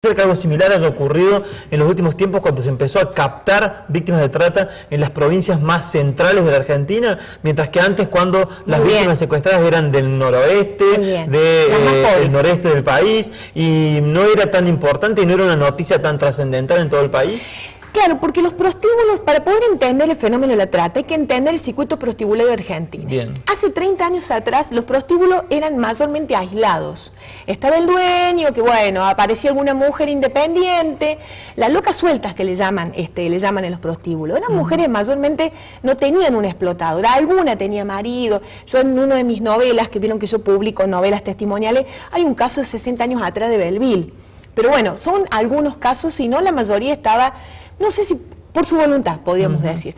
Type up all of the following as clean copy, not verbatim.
Ser que algo similar haya ocurrido en los últimos tiempos cuando se empezó a captar víctimas de trata en las provincias más centrales de la Argentina, mientras que antes cuando las víctimas secuestradas eran del noroeste, del noreste del país, y no era tan importante y no era una noticia tan trascendental en todo el país. Claro, porque los prostíbulos, para poder entender el fenómeno de la trata, hay que entender el circuito prostibulario de Argentina. Bien. Hace 30 años atrás, los prostíbulos eran mayormente aislados. Estaba el dueño, que bueno, aparecía alguna mujer independiente, las locas sueltas que le llaman en los prostíbulos. Eran mujeres mayormente, no tenían una explotadora, alguna tenía marido. Yo en una de mis novelas, que vieron que yo publico novelas testimoniales, hay un caso de 60 años atrás de Belleville. Pero bueno, son algunos casos, y no la mayoría estaba... No sé si por su voluntad, podríamos decir.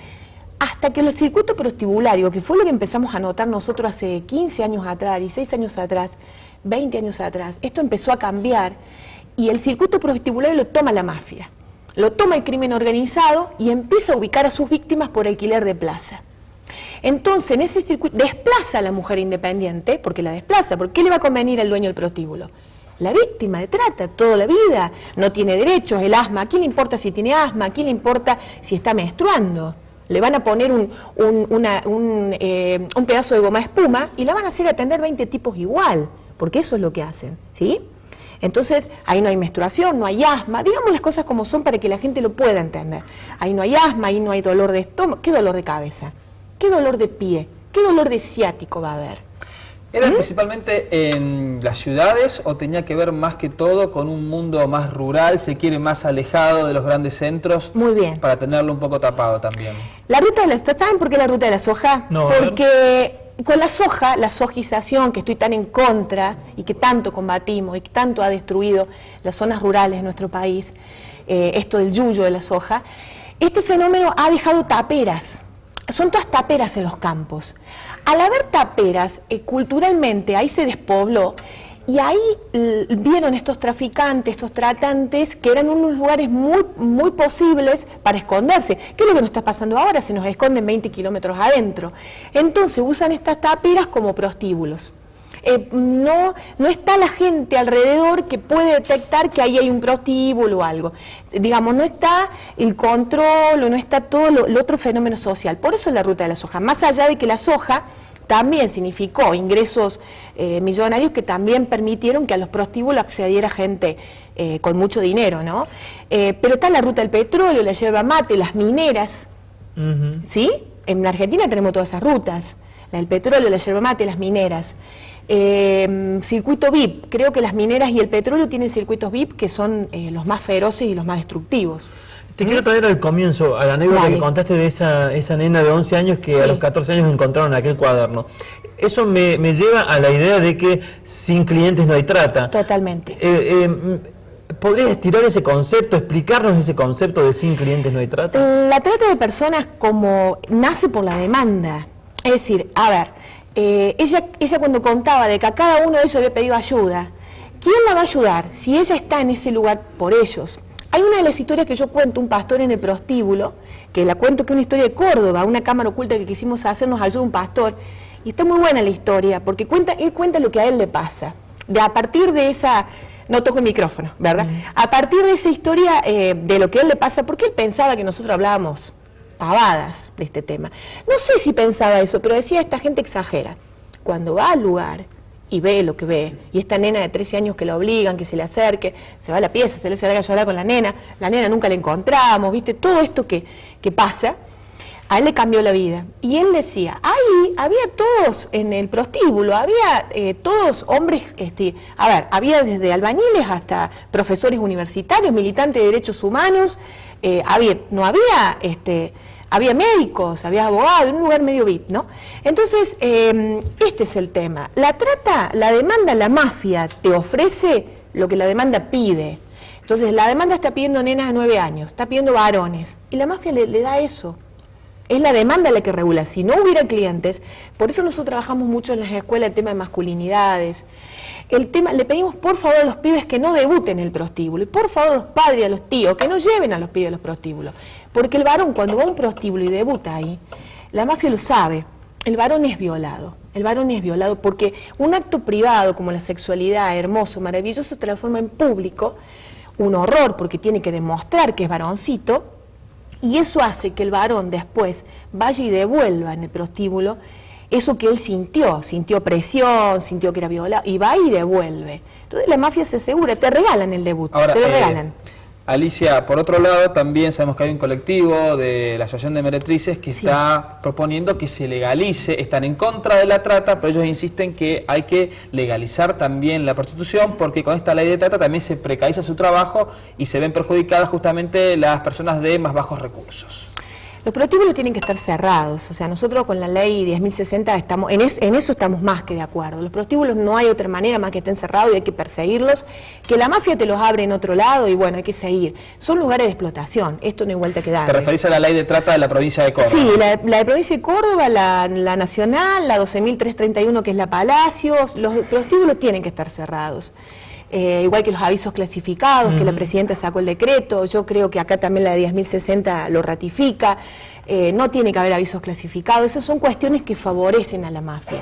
Hasta que el circuito prostibulario, que fue lo que empezamos a notar nosotros hace 15 años atrás, 16 años atrás, 20 años atrás, esto empezó a cambiar y el circuito prostibulario lo toma la mafia, lo toma el crimen organizado y empieza a ubicar a sus víctimas por alquiler de plaza. Entonces, en ese circuito, desplaza a la mujer independiente, porque la desplaza, ¿por qué le va a convenir al dueño del prostíbulo? La víctima de trata toda la vida, no tiene derechos, el asma, ¿a quién le importa si tiene asma? ¿A quién le importa si está menstruando? Le van a poner un pedazo de goma espuma y la van a hacer atender 20 tipos igual, porque eso es lo que hacen, ¿sí? Entonces, ahí no hay menstruación, no hay asma, digamos las cosas como son para que la gente lo pueda entender. Ahí no hay asma, ahí no hay dolor de estómago, ¿qué dolor de cabeza? ¿Qué dolor de pie? ¿Qué dolor de ciático va a haber? ¿Era principalmente en las ciudades o tenía que ver más que todo con un mundo más rural, se quiere más alejado de los grandes centros? Muy bien. Para tenerlo un poco tapado también. La ruta de la soja, ¿saben por qué la ruta de la soja? No, porque con la soja, la sojización, que estoy tan en contra y que tanto combatimos y que tanto ha destruido las zonas rurales de nuestro país, esto del yuyo de la soja, este fenómeno ha dejado taperas. Son todas taperas en los campos. Al haber taperas, culturalmente ahí se despobló y ahí vieron estos traficantes, estos tratantes, que eran unos lugares muy posibles para esconderse. ¿Qué es lo que nos está pasando ahora? Se nos esconden 20 kilómetros adentro. Entonces usan estas taperas como prostíbulos. No está la gente alrededor que puede detectar que ahí hay un prostíbulo o algo. Digamos, no está el control o no está todo el otro fenómeno social. Por eso es la ruta de la soja. Más allá de que la soja también significó ingresos millonarios que también permitieron que a los prostíbulos accediera gente con mucho dinero, ¿no? Pero está la ruta del petróleo, la yerba mate, las mineras, ¿sí? En Argentina tenemos todas esas rutas. La del petróleo, la yerba mate, las mineras. Circuito VIP, creo que las mineras y el petróleo tienen circuitos VIP que son los más feroces y los más destructivos. Te quiero traer al comienzo, a la anécdota que contaste de esa nena de 11 años que a los 14 años encontraron aquel cuaderno. Eso me lleva a la idea de que sin clientes no hay trata. Totalmente. ¿Podrías estirar ese concepto, explicarnos ese concepto de sin clientes no hay trata? La trata de personas como nace por la demanda. Es decir, a ver, ella cuando contaba de que a cada uno de ellos había pedido ayuda, ¿quién la va a ayudar si ella está en ese lugar por ellos? Hay una de las historias que yo cuento, un pastor en el prostíbulo, que la cuento que es una historia de Córdoba, una cámara oculta que quisimos hacer, nos ayuda un pastor, y está muy buena la historia, porque él cuenta lo que a él le pasa. A partir de esa, no toco el micrófono, ¿verdad? A partir de esa historia de lo que a él le pasa, porque él pensaba que nosotros hablábamos pavadas de este tema. No sé si pensaba eso, pero decía, esta gente exagera. Cuando va al lugar y ve lo que ve, y esta nena de 13 años que la obligan, que se le acerque, se va a la pieza, se le larga a llorar con la nena nunca la encontramos, ¿viste? Todo esto que pasa, a él le cambió la vida. Y él decía, ahí había todos en el prostíbulo, había todos hombres, había desde albañiles hasta profesores universitarios, militantes de derechos humanos, había médicos, había abogados, en un lugar medio VIP, ¿no? Entonces, este es el tema. La trata, la demanda, la mafia te ofrece lo que la demanda pide. Entonces, la demanda está pidiendo nenas de 9 años, está pidiendo varones, y la mafia le da eso. Es la demanda la que regula. Si no hubiera clientes, por eso nosotros trabajamos mucho en las escuelas el tema de masculinidades. Le pedimos por favor a los pibes que no debuten en el prostíbulo, y por favor a los padres y a los tíos que no lleven a los pibes a los prostíbulos. Porque el varón cuando va a un prostíbulo y debuta ahí, la mafia lo sabe, el varón es violado. El varón es violado porque un acto privado como la sexualidad, hermoso, maravilloso, se transforma en público. un horror porque tiene que demostrar que es varoncito, y eso hace que el varón después vaya y devuelva en el prostíbulo eso que él sintió presión, sintió que era violado, y va y devuelve. Entonces la mafia se asegura, te regalan el debut, ahora, te lo regalan. Alicia, por otro lado, también sabemos que hay un colectivo de la Asociación de Meretrices que está proponiendo que se legalice, están en contra de la trata, pero ellos insisten que hay que legalizar también la prostitución, porque con esta ley de trata también se precariza su trabajo y se ven perjudicadas justamente las personas de más bajos recursos. Los prostíbulos tienen que estar cerrados, o sea, nosotros con la ley 10.060 estamos, en eso estamos más que de acuerdo. Los prostíbulos no hay otra manera más que estén cerrados y hay que perseguirlos, que la mafia te los abre en otro lado y bueno, hay que seguir. Son lugares de explotación, esto no hay vuelta que dar. ¿Te referís a la ley de trata de la provincia de Córdoba? Sí, la de provincia de Córdoba, la nacional, la 12.331 que es la Palacios, los prostíbulos tienen que estar cerrados. Igual que los avisos clasificados, que la Presidenta sacó el decreto, yo creo que acá también la de 10.060 lo ratifica, no tiene que haber avisos clasificados, esas son cuestiones que favorecen a la mafia.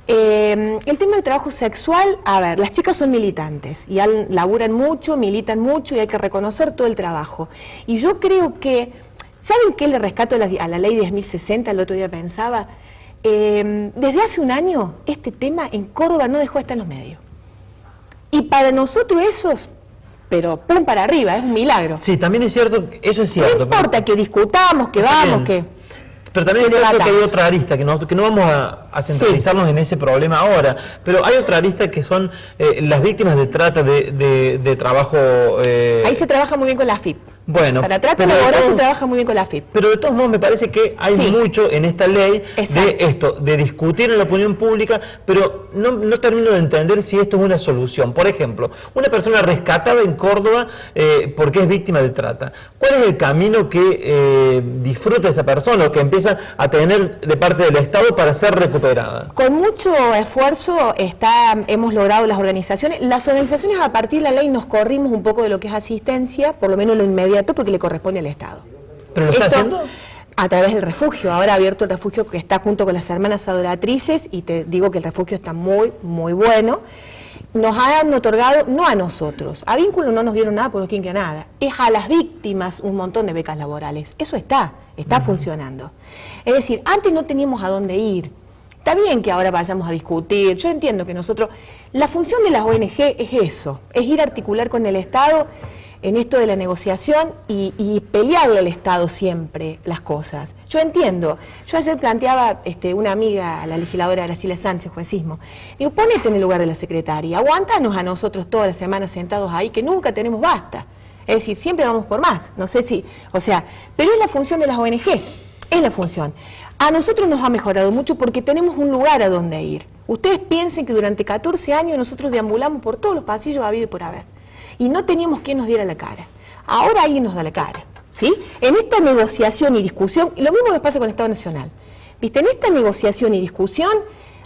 El tema del trabajo sexual, a ver, las chicas son militantes, y laburan mucho, militan mucho y hay que reconocer todo el trabajo. Y yo creo que, ¿saben qué le rescato a la ley 10.060? El otro día pensaba, desde hace un año este tema en Córdoba no dejó de estar en los medios. Y para nosotros esos, pero pum para arriba, es un milagro. Sí, también es cierto, eso es cierto. No importa que discutamos, que vamos, que... Pero también es cierto que hay otra arista, que no vamos a centralizarnos en ese problema ahora, pero hay otra arista que son las víctimas de trata de trabajo... Ahí se trabaja muy bien con la AFIP. Bueno, para trata laboral se trabaja muy bien con la AFIP. Pero de todos modos me parece que hay mucho en esta ley de esto, de discutir en la opinión pública, pero no termino de entender si esto es una solución. Por ejemplo, una persona rescatada en Córdoba porque es víctima de trata. ¿Cuál es el camino que disfruta esa persona o que empieza a tener de parte del Estado para ser recuperada? Con mucho esfuerzo hemos logrado las organizaciones. Las organizaciones a partir de la ley nos corrimos un poco de lo que es asistencia, por lo menos lo inmediato, porque le corresponde al Estado. ¿Pero lo está haciendo? A través del refugio. Ahora ha abierto el refugio que está junto con las hermanas adoratrices y te digo que el refugio está muy, muy bueno. Nos han otorgado, no a nosotros, a Vínculo no nos dieron nada porque no tienen que nada, es a las víctimas un montón de becas laborales. Eso está funcionando. Es decir, antes no teníamos a dónde ir. Está bien que ahora vayamos a discutir, yo entiendo que nosotros, la función de las ONG es eso, es ir a articular con el Estado en esto de la negociación y pelearle al Estado siempre las cosas. Yo entiendo, yo ayer planteaba una amiga, la legisladora Graciela Sánchez, juecismo, digo, ponete en el lugar de la secretaria, aguántanos a nosotros todas las semanas sentados ahí, que nunca tenemos basta. Es decir, siempre vamos por más, no sé si, o sea, pero es la función de las ONG, es la función. A nosotros nos ha mejorado mucho porque tenemos un lugar a donde ir. Ustedes piensen que durante 14 años nosotros deambulamos por todos los pasillos habido y por haber. Y no teníamos quien nos diera la cara. Ahora alguien nos da la cara, ¿sí? En esta negociación y discusión, y lo mismo nos pasa con el Estado Nacional. ¿Viste? En esta negociación y discusión,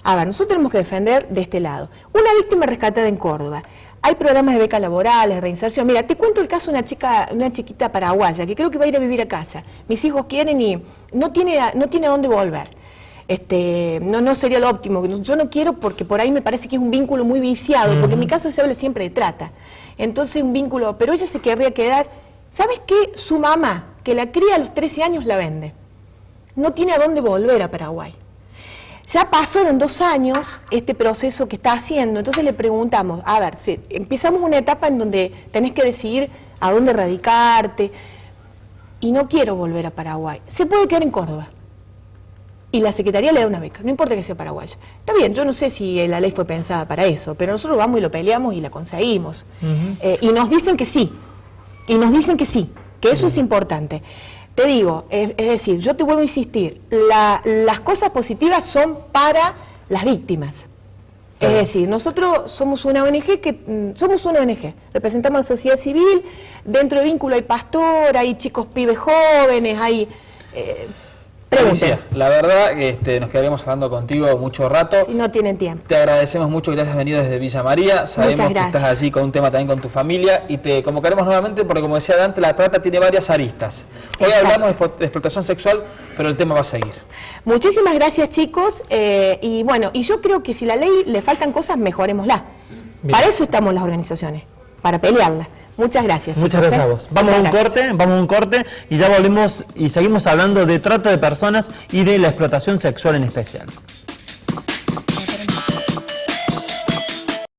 a ver, nosotros tenemos que defender de este lado. Una víctima rescatada en Córdoba. Hay programas de becas laborales, reinserción. Mira, te cuento el caso de una chiquita paraguaya que creo que va a ir a vivir a casa. Mis hijos quieren y no tiene a dónde volver. No sería lo óptimo. Yo no quiero porque por ahí me parece que es un vínculo muy viciado, porque en mi caso se habla siempre de trata. Entonces un vínculo, pero ella se querría quedar. ¿Sabes qué? Su mamá, que la cría a los 13 años, la vende. No tiene a dónde volver a Paraguay. Ya pasaron 2 años este proceso que está haciendo, entonces le preguntamos, a ver, empezamos una etapa en donde tenés que decidir a dónde radicarte, y no quiero volver a Paraguay. Se puede quedar en Córdoba. Y la Secretaría le da una beca, no importa que sea paraguaya. Está bien, yo no sé si la ley fue pensada para eso, pero nosotros vamos y lo peleamos y la conseguimos. Y nos dicen que sí, que eso es importante. Te digo, es decir, yo te vuelvo a insistir, las cosas positivas son para las víctimas. Es decir, nosotros somos una ONG representamos a la sociedad civil, dentro de Vínculo hay pastor, hay chicos pibes jóvenes, hay... Alicia, la verdad nos quedaríamos hablando contigo mucho rato. Y no tienen tiempo. Te agradecemos mucho que hayas venido desde Villa María. Sabemos que estás allí con un tema también con tu familia y te convocaremos nuevamente porque, como decía Dante, la trata tiene varias aristas. Hoy hablamos de explotación sexual, pero el tema va a seguir. Muchísimas gracias, chicos. Y bueno, y yo creo que si a la ley le faltan cosas, mejorémosla. Bien. Para eso estamos las organizaciones, para pelearla. Muchas gracias. Muchas chicos, gracias a vos. Vamos a un corte y ya volvemos y seguimos hablando de trata de personas y de la explotación sexual en especial.